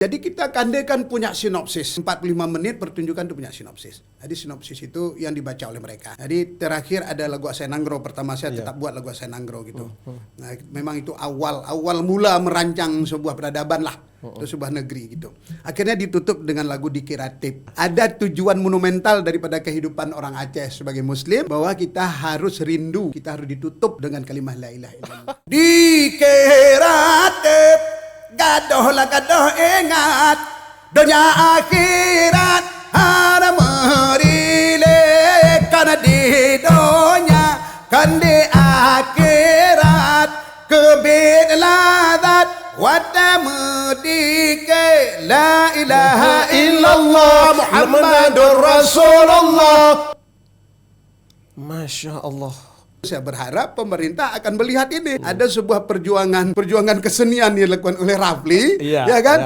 Jadi kita kandekan punya sinopsis 45 menit pertunjukan itu punya sinopsis. Jadi sinopsis itu yang dibaca oleh mereka. Jadi terakhir ada lagu Asai Nanggro, pertama saya tetap buat lagu Asai Nanggro gitu. Nah, memang itu awal mula merancang sebuah peradaban lah, atau sebuah negeri gitu. Akhirnya ditutup dengan lagu Dikiratif. Ada tujuan monumental daripada kehidupan orang Aceh sebagai Muslim bahwa kita harus rindu, kita harus ditutup dengan kalimat la ilaha illallah. Dikiratif gadoh ingat dunia akhirat ada merilek karena di dunia kan di akhirat kebid ladat watamudike la ilaha illallah Muhammadur Rasulullah. Masya Allah. Saya berharap pemerintah akan melihat ini. Ada sebuah perjuangan kesenian yang dilakukan oleh Rafli, ya kan?